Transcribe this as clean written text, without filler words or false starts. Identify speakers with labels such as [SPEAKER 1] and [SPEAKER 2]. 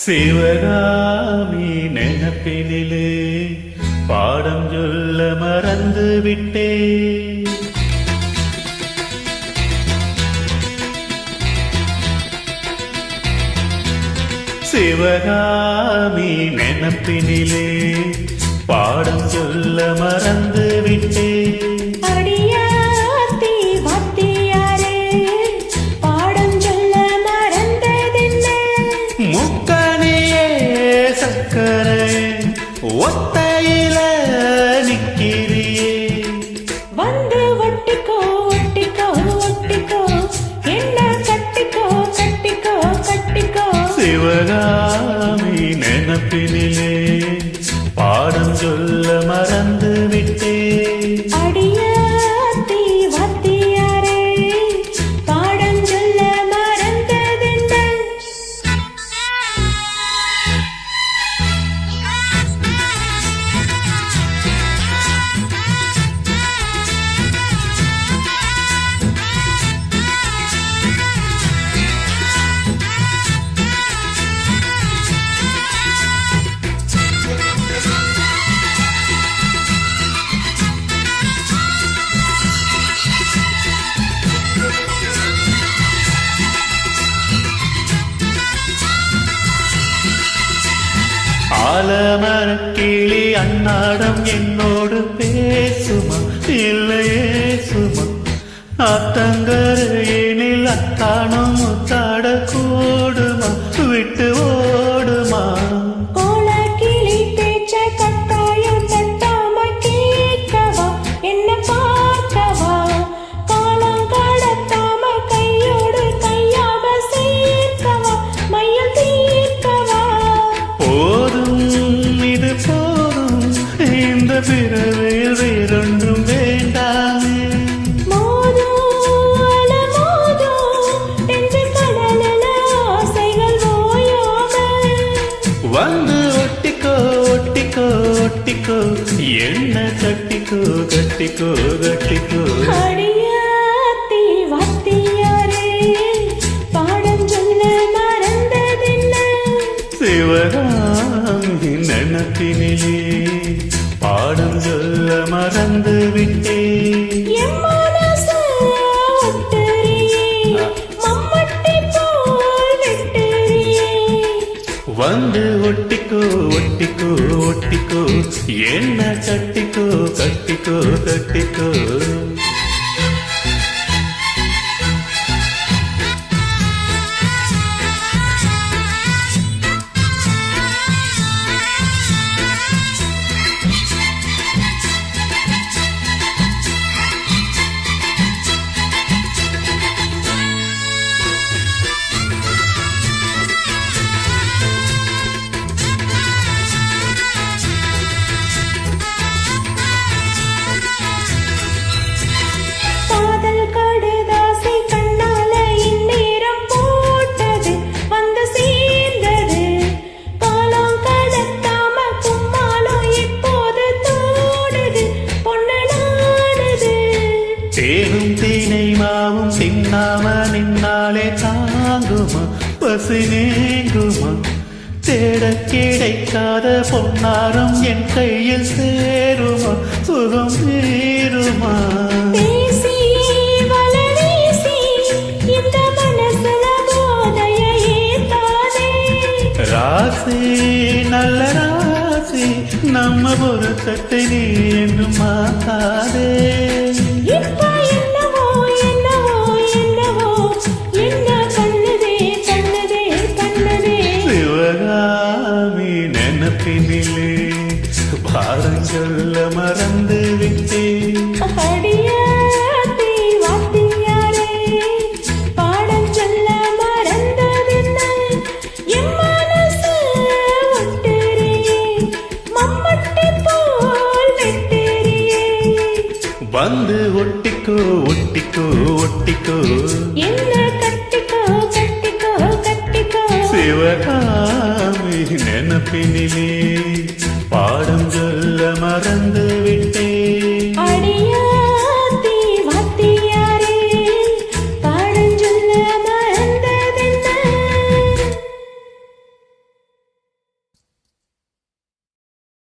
[SPEAKER 1] சிவகாமி நினப்பினிலே பாடம் சொல்ல மறந்து விட்டே. சிவகாமி நினப்பினிலே பாடம் சொல்ல மறந்து விட்டே. ஒத்தையில நிக்கிறியே
[SPEAKER 2] வந்து ஒட்டிக்கோ ஒட்டிக்கோ ஒட்டிக்கோ என்ன கட்டிக்கோ கட்டிக்கோ கட்டிக்கோ.
[SPEAKER 1] சிவகாமி நினப்பினிலே பாடம் சொல்ல மறந்து விட்டே. ஆலமரக்கிளி அன்னாடம் என்னோடு பேசுமா இல்லையே சுமா. ஆத்தங்கரையினில் அத்தானும் முத்தாட கூடுமா விட்டு ஓடுமா.
[SPEAKER 2] கோலக்கிளி பேச்ச கட்டாயம் தட்டாம கேட்கவா என்ன பார்க்கவா. காலம் கடத்தாம கையோடு கையாக சேர்க்கவா மையம் தீர்க்கவா.
[SPEAKER 1] இது போதும் இந்த பிறவையில் வேறொன்றும் வேண்டாமே. வந்து ஒட்டிக்கோ ஒட்டிக்கோ ஒட்டிக்கோ என்ன கட்டிக்கோ கட்டிக்கோ கட்டிக்கோ.
[SPEAKER 2] அடியாத்தி வாத்தியாரே பாடம் சொல்ல மறந்ததில்ல.
[SPEAKER 1] சிவகாமி நினப்பினிலே பாடம் சொல்ல மறந்து விட்டே. வந்து ஒட்டிக்கோ ஒட்டிக்கோ ஒட்டிக்கோ என்ன கட்டிக்கோ கட்டிக்கோ கட்டிக்கோ. தேனும் தீனை மாவும் தின்னாம நின்னாலே தாங்குமா பசி நீங்குமா. தேட கிடைக்காத பொன்னாரம் என் கையில் சேருமா சுகம் தீருமா. ராசி நல்ல ராசி நம்ம பொருத்தத்தை நீ என்று மாத்தாதே. சிவகாமி நினப்பினிலே பாடம் சொல்ல மறந்து விட்டே.
[SPEAKER 2] பாடம் சொல்ல மறந்ததில்ல. என் மனசு ஒட்டுறியே மம்மட்டி போல் வெட்டுறியே.
[SPEAKER 1] வந்து ஒட்டிக்கோ ஒட்டிக்கோ ஒட்டிக்கோ
[SPEAKER 2] என்ன கட்டிக்கோ கட்டிக்கோ கட்டிக்கோ.
[SPEAKER 1] சிவகாமி நினப்பினிலே பாடம் சொல்ல மறந்து விட்டே.